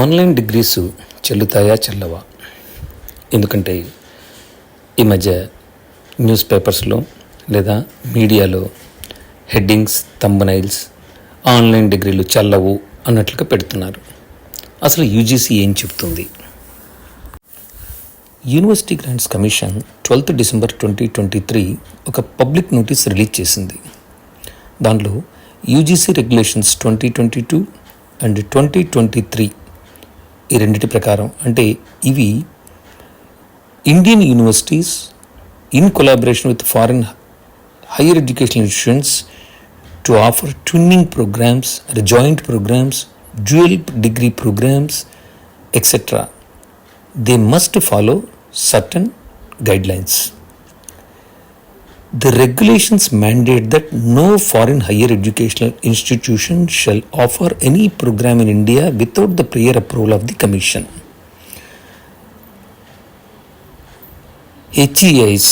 Online degrees చెల్లుతాయా చెల్లవా? ఎందుకంటే ఈ మధ్య న్యూస్ పేపర్స్లో లేదా మీడియాలో హెడ్డింగ్స్, థంబ్నైల్స్ ఆన్లైన్ డిగ్రీలు చెల్లవు అన్నట్లుగా పెడుతున్నారు. అసలు యూజీసీ ఏం చెప్తుంది? యూనివర్సిటీ గ్రాంట్స్ కమిషన్ 12 డిసెంబర్ 2023 ఒక పబ్లిక్ నోటీస్ రిలీజ్ చేసింది. దాంట్లో యూజీసీ రెగ్యులేషన్స్ 2022 అండ్ 2023 ఈ రెండింటి ప్రకారం, అంటే ఇవి Indian universities in collaboration with foreign higher education institutions to offer twinning programmes, joint programmes, dual degree programmes, etc. They must follow certain guidelines. The regulations mandate that no foreign higher educational institution shall offer any program in India without the prior approval of the Commission. HEIs,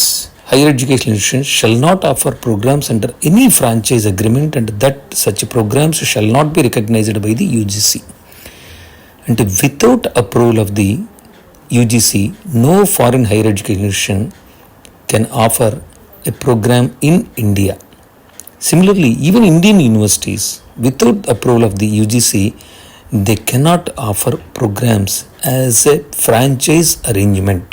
higher educational institutions, shall not offer programs under any franchise agreement and that such programs shall not be recognized by the UGC. And without approval of the UGC, no foreign higher education institution can offer a program in India. Similarly, even Indian universities, without approval of the UGC, they cannot offer programs as a franchise arrangement.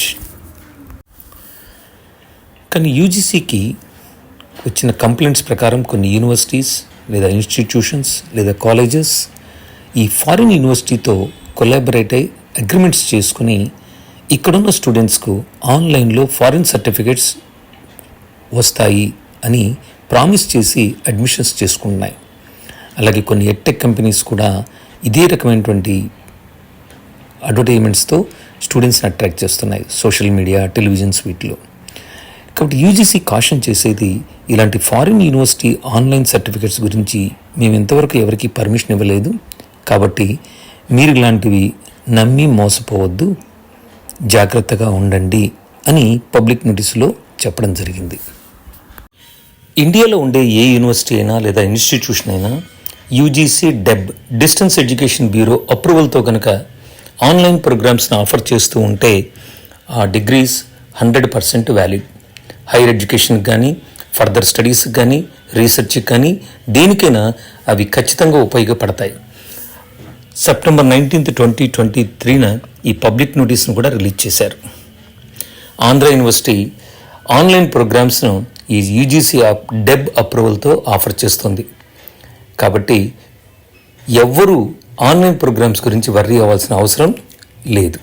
కానీ యూజీసీకి వచ్చిన complaints ప్రకారం కొన్ని universities లేదా institutions లేదా colleges ఈ foreign యూనివర్సిటీతో collaborate అయి agreements చేసుకుని ఇక్కడున్న స్టూడెంట్స్కు ఆన్లైన్లో ఫారిన్ సర్టిఫికేట్స్ వస్తాయి అని ప్రామిస్ చేసి అడ్మిషన్స్ చేసుకుంటున్నాయి. అలాగే కొన్ని ఎడ్టెక్ కంపెనీస్ కూడా ఇదే రకమైనటువంటి అడ్వర్టైజ్మెంట్స్తో స్టూడెంట్స్ని అట్రాక్ట్ చేస్తున్నాయి సోషల్ మీడియా, టెలివిజన్స్ వీటిలో. కాబట్టి యూజీసీ కాషన్ చేసేది ఇలాంటి ఫారిన్ యూనివర్సిటీ ఆన్లైన్ సర్టిఫికేట్స్ గురించి మేము ఇంతవరకు ఎవరికి పర్మిషన్ ఇవ్వలేదు, కాబట్టి మీరు ఇలాంటివి నమ్మి మోసపోవద్దు, జాగ్రత్తగా ఉండండి అని పబ్లిక్ నోటీసులో చెప్పడం జరిగింది. ఇండియాలో ఉండే ఏ యూనివర్సిటీ అయినా లేదా ఇన్స్టిట్యూషన్ అయినా యూజీసీ డెబ్ డిస్టెన్స్ ఎడ్యుకేషన్ బ్యూరో అప్రూవల్తో కనుక ఆన్లైన్ ప్రోగ్రామ్స్ని ఆఫర్ చేస్తూ ఉంటే ఆ డిగ్రీస్ 100% వ్యాలిడ్. హైయర్ ఎడ్యుకేషన్కి కానీ, ఫర్దర్ స్టడీస్కి కానీ, రీసెర్చ్కి కానీ దేనికైనా అవి ఖచ్చితంగా ఉపయోగపడతాయి. సెప్టెంబర్ 19, 2023 ఈ పబ్లిక్ నోటీస్ను కూడా రిలీజ్ చేశారు. ఆంధ్ర యూనివర్సిటీ ఆన్లైన్ ప్రోగ్రామ్స్ను ఈ యూజీసీ డెబ్ అప్రూవల్తో ఆఫర్ చేస్తుంది. కాబట్టి ఎవ్వరూ ఆన్లైన్ ప్రోగ్రామ్స్ గురించి వర్రీ అవ్వాల్సిన అవసరం లేదు.